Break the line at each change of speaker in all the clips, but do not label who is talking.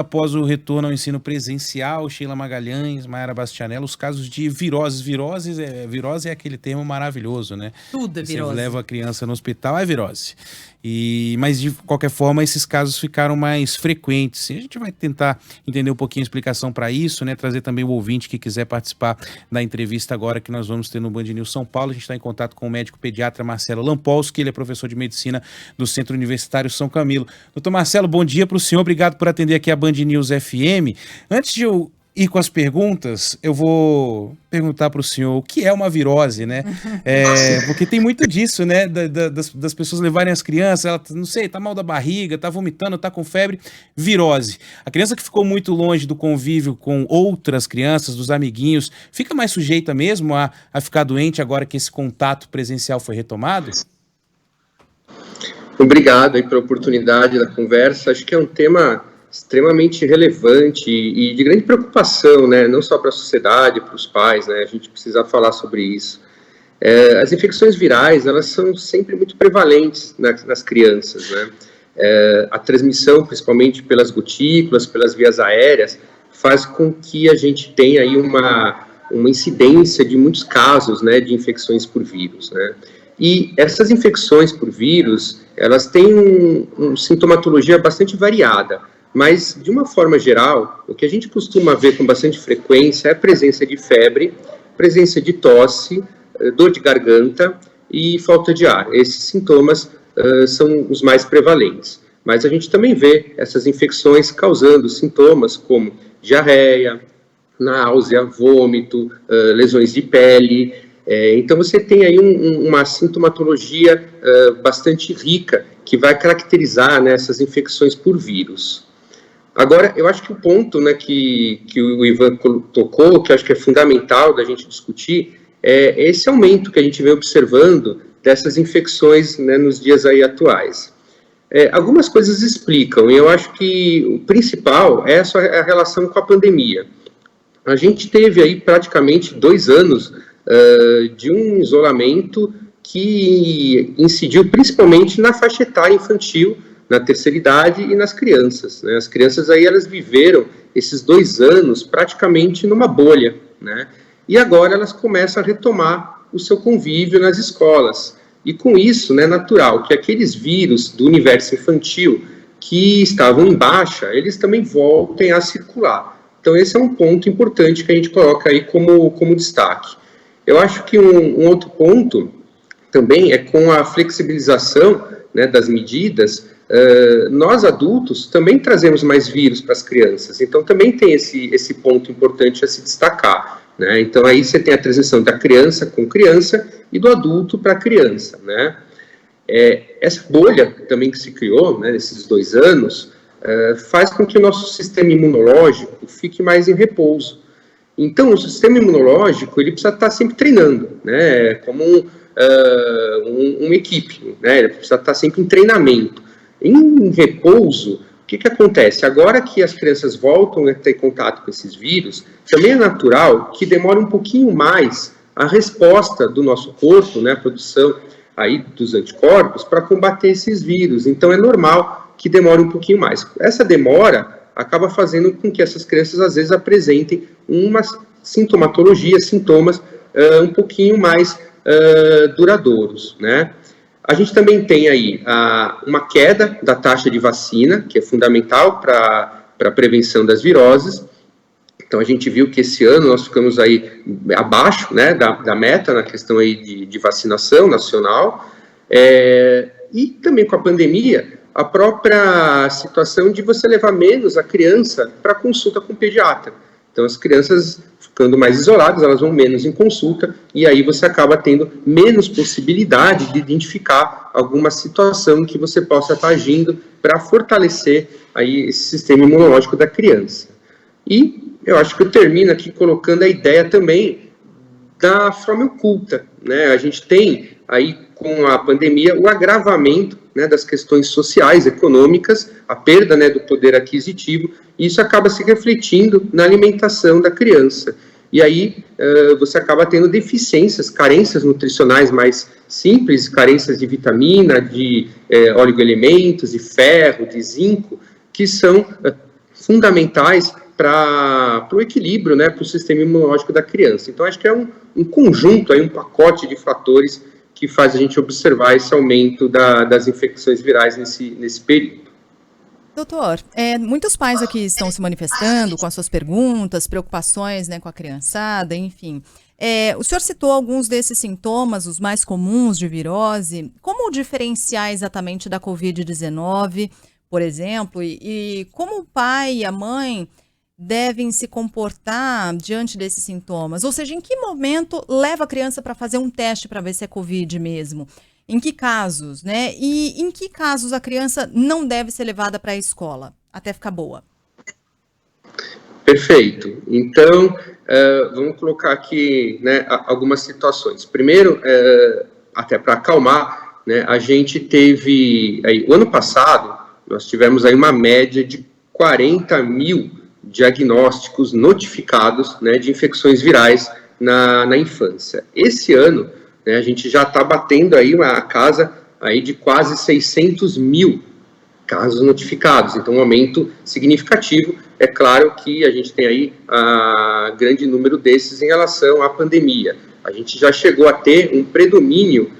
Após o retorno ao ensino presencial, Sheila Magalhães, Mayara Bastianello, os casos de viroses. Virose é aquele termo maravilhoso, né?
Tudo é
Você
virose.
leva a criança no hospital, é virose. Mas, de qualquer forma, esses casos ficaram mais frequentes. E a gente vai tentar entender um pouquinho a explicação para isso, né? Trazer também o ouvinte que quiser participar da entrevista agora que nós vamos ter no Band News São Paulo. A gente está em contato com o médico pediatra Marcelo Lampolsky, ele é professor de medicina do Centro Universitário São Camilo. Doutor Marcelo, bom dia para o senhor, obrigado por atender aqui a Band News FM. Antes de eu ir com as perguntas, eu vou perguntar para o senhor o que é uma virose, né? Porque tem muito disso, né? Das pessoas levarem as crianças, ela, não sei, tá mal da barriga, tá vomitando, tá com febre, virose. A criança que ficou muito longe do convívio com outras crianças, dos amiguinhos, fica mais sujeita mesmo a ficar doente agora que esse contato presencial foi retomado?
Obrigado aí pela oportunidade da conversa. Acho que é um tema extremamente relevante e de grande preocupação, né? Não só para a sociedade, para os pais, né? A gente precisa falar sobre isso. As infecções virais, elas são sempre muito prevalentes nas crianças, né? A transmissão, principalmente pelas gotículas, pelas vias aéreas, faz com que a gente tenha aí uma incidência de muitos casos, né, de infecções por vírus, né? E essas infecções por vírus, elas têm uma sintomatologia bastante variada, mas, de uma forma geral, o que a gente costuma ver com bastante frequência é a presença de febre, presença de tosse, dor de garganta e falta de ar. Esses sintomas são os mais prevalentes. Mas a gente também vê essas infecções causando sintomas como diarreia, náusea, vômito, lesões de pele. Então, você tem aí uma sintomatologia bastante rica que vai caracterizar, né, essas infecções por vírus. Agora, eu acho que o ponto, né, que o Ivan tocou, que eu acho que é fundamental da gente discutir, é esse aumento que a gente vem observando dessas infecções, né, nos dias aí atuais. Algumas coisas explicam, e eu acho que o principal é a relação com a pandemia. A gente teve aí praticamente 2 anos de um isolamento que incidiu principalmente na faixa etária infantil, na terceira idade e nas crianças, né? As crianças aí, elas viveram esses 2 anos praticamente numa bolha, né? E agora elas começam a retomar o seu convívio nas escolas. E com isso, né, é natural que aqueles vírus do universo infantil que estavam em baixa, eles também voltem a circular. Então esse é um ponto importante que a gente coloca aí como destaque. Eu acho que um outro ponto também é com a flexibilização, né, das medidas. Nós adultos também trazemos mais vírus para as crianças, então também tem esse ponto importante a se destacar, né? Então aí você tem a transmissão da criança com criança e do adulto para criança, né? Essa bolha também que se criou, né, nesses 2 anos, faz com que o nosso sistema imunológico fique mais em repouso. Então o sistema imunológico, ele precisa estar sempre treinando, né? Como uma equipe, né? Ele precisa estar sempre em treinamento. Em repouso, o que acontece? Agora que as crianças voltam a ter contato com esses vírus, também é natural que demore um pouquinho mais a resposta do nosso corpo, né, a produção aí dos anticorpos para combater esses vírus. Então é normal que demore um pouquinho mais. Essa demora acaba fazendo com que essas crianças às vezes apresentem uma sintomatologia, sintomas um pouquinho mais duradouros, né? A gente também tem aí uma queda da taxa de vacina, que é fundamental para a prevenção das viroses. Então, a gente viu que esse ano nós ficamos aí abaixo, né, da meta na questão aí de vacinação nacional. E também com a pandemia, a própria situação de você levar menos a criança para consulta com o pediatra. Então, as crianças ficando mais isoladas, elas vão menos em consulta, e aí você acaba tendo menos possibilidade de identificar alguma situação que você possa estar agindo para fortalecer aí esse sistema imunológico da criança. E eu acho que eu termino aqui colocando a ideia também da forma oculta, né? A gente tem aí, com a pandemia, o agravamento, né, das questões sociais, econômicas, a perda, né, do poder aquisitivo, e isso acaba se refletindo na alimentação da criança. E aí você acaba tendo deficiências, carências nutricionais mais simples, carências de vitamina, de oligoelementos, de ferro, de zinco, que são fundamentais para o equilíbrio, né, para o sistema imunológico da criança. Então, acho que é um conjunto, aí, um pacote de fatores que faz a gente observar esse aumento das infecções virais nesse período.
Doutor, muitos pais aqui estão se manifestando com as suas perguntas, preocupações, né, com a criançada, enfim. O senhor citou alguns desses sintomas, os mais comuns de virose. Como diferenciar exatamente da Covid-19, por exemplo, e como o pai e a mãe devem se comportar diante desses sintomas? Ou seja, em que momento leva a criança para fazer um teste para ver se é Covid mesmo? Em que casos, né? E em que casos a criança não deve ser levada para a escola até ficar boa?
Perfeito. Então, vamos colocar aqui, né, algumas situações. Primeiro, até para acalmar, né, a gente teve, aí, o ano passado, nós tivemos aí uma média de 40 mil diagnósticos notificados, né, de infecções virais na infância. Esse ano, né, a gente já está batendo aí uma casa aí de quase 600 mil casos notificados, então um aumento significativo. É claro que a gente tem aí grande número desses em relação à pandemia. A gente já chegou a ter um predomínio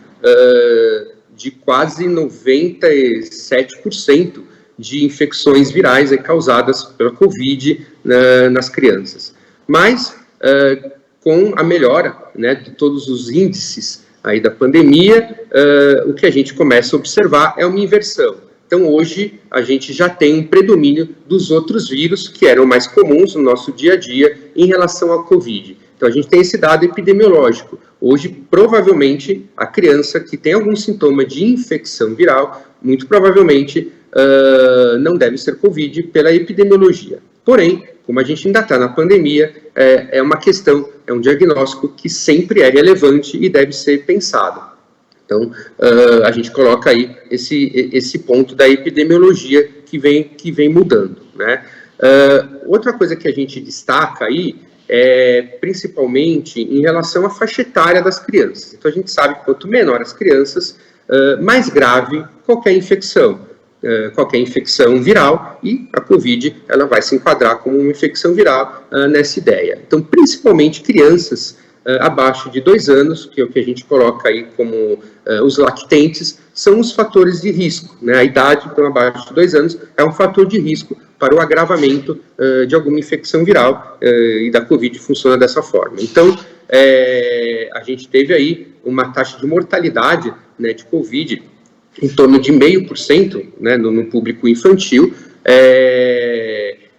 de quase 97% de infecções virais causadas pela Covid nas crianças. Mas, com a melhora, né, de todos os índices aí da pandemia, o que a gente começa a observar é uma inversão. Então, hoje, a gente já tem um predomínio dos outros vírus que eram mais comuns no nosso dia a dia em relação à Covid. Então, a gente tem esse dado epidemiológico. Hoje, provavelmente, a criança que tem algum sintoma de infecção viral, muito provavelmente não deve ser Covid pela epidemiologia. Porém, como a gente ainda está na pandemia, é uma questão, é um diagnóstico que sempre é relevante e deve ser pensado. Então, a gente coloca aí esse ponto da epidemiologia que vem mudando, né? Outra coisa que a gente destaca aí é principalmente em relação à faixa etária das crianças. Então, a gente sabe que quanto menor as crianças, mais grave qualquer infecção viral, e a Covid ela vai se enquadrar como uma infecção viral nessa ideia. Então, principalmente crianças abaixo de 2 anos, que é o que a gente coloca aí como os lactentes, são os fatores de risco, né? A idade, então, abaixo de 2 anos, é um fator de risco para o agravamento de alguma infecção viral, e da Covid funciona dessa forma. Então, a gente teve aí uma taxa de mortalidade, né, de Covid em torno de 0,5%, né, no público infantil.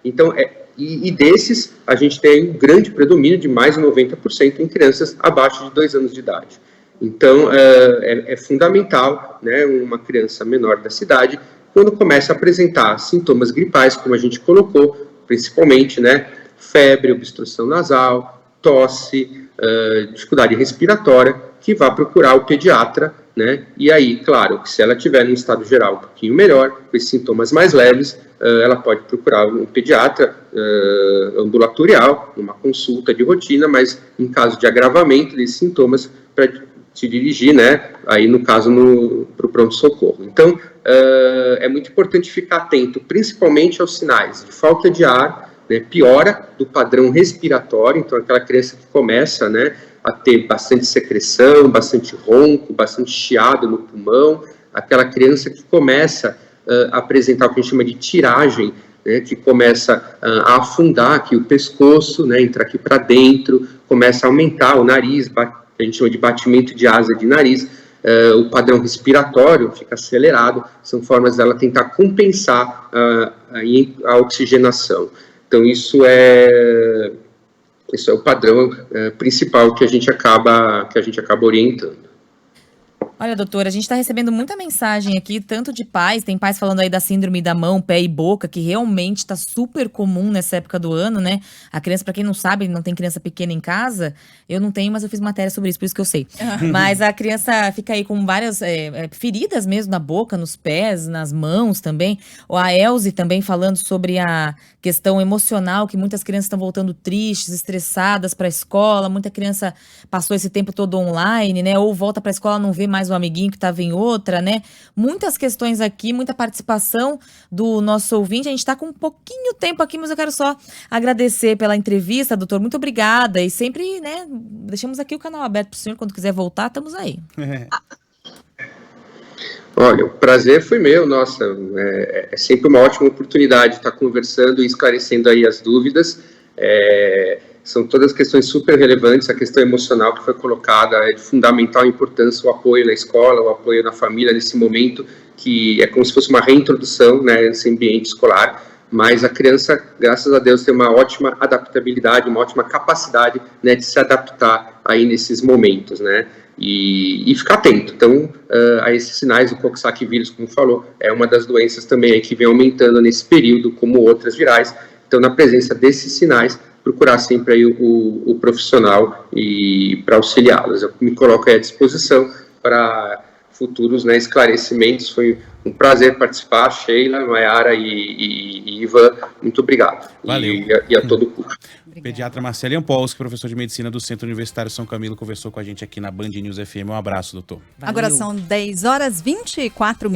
Então, e desses, a gente tem um grande predomínio de mais de 90% em crianças abaixo de 2 anos de idade. Então, é fundamental, né, uma criança menor da cidade, quando começa a apresentar sintomas gripais, como a gente colocou, principalmente, né, febre, obstrução nasal, tosse, dificuldade respiratória, que vá procurar o pediatra, né? E aí, claro, que se ela tiver num estado geral um pouquinho melhor, com esses sintomas mais leves, ela pode procurar um pediatra ambulatorial, numa consulta de rotina, mas em caso de agravamento desses sintomas, para se dirigir, né, aí no caso, para o pronto-socorro. Então, é muito importante ficar atento, principalmente aos sinais de falta de ar, né, piora do padrão respiratório, então aquela criança que começa, né, a ter bastante secreção, bastante ronco, bastante chiado no pulmão, aquela criança que começa a apresentar o que a gente chama de tiragem, né, que começa a afundar aqui o pescoço, né, entra aqui para dentro, começa a aumentar o nariz, que a gente chama de batimento de asa de nariz, o padrão respiratório fica acelerado, são formas dela tentar compensar a oxigenação. Então, isso é o padrão principal que a gente acaba orientando.
Olha, doutora, a gente está recebendo muita mensagem aqui, tanto de pais, tem pais falando aí da síndrome da mão, pé e boca, que realmente está super comum nessa época do ano, né? A criança, para quem não sabe, não tem criança pequena em casa, eu não tenho, mas eu fiz matéria sobre isso, por isso que eu sei. Mas a criança fica aí com várias feridas mesmo na boca, nos pés, nas mãos também. A Elze também falando sobre a questão emocional, que muitas crianças estão voltando tristes, estressadas para a escola, muita criança passou esse tempo todo online, né? Ou volta para a escola, não vê mais o amiguinho que estava em outra, né? Muitas questões aqui, muita participação do nosso ouvinte. A gente está com um pouquinho tempo aqui, mas eu quero só agradecer pela entrevista, doutor. Muito obrigada. E sempre, né, deixamos aqui o canal aberto para o senhor. Quando quiser voltar, estamos aí.
Olha, o prazer foi meu, nossa, é sempre uma ótima oportunidade estar conversando e esclarecendo aí as dúvidas. São todas questões super relevantes, a questão emocional que foi colocada é de fundamental importância, o apoio na escola, o apoio na família nesse momento, que é como se fosse uma reintrodução, né, nesse ambiente escolar, mas a criança, graças a Deus, tem uma ótima adaptabilidade, uma ótima capacidade, né, de se adaptar aí nesses momentos, né, e ficar atento, então, a esses sinais. O Coxsackie vírus, como falou, é uma das doenças também aí que vem aumentando nesse período, como outras virais. Então, na presença desses sinais, procurar sempre aí o profissional e para auxiliá-los. Eu me coloco aí à disposição para futuros, né, esclarecimentos. Foi um prazer participar, Sheila, Mayara e Ivan, muito obrigado.
Valeu.
E a todo o curso.
Pediatra Marcelo Yampolsky, professor de medicina do Centro Universitário São Camilo, conversou com a gente aqui na Band News FM. Um abraço, doutor.
Agora
Valeu.
são 10h24.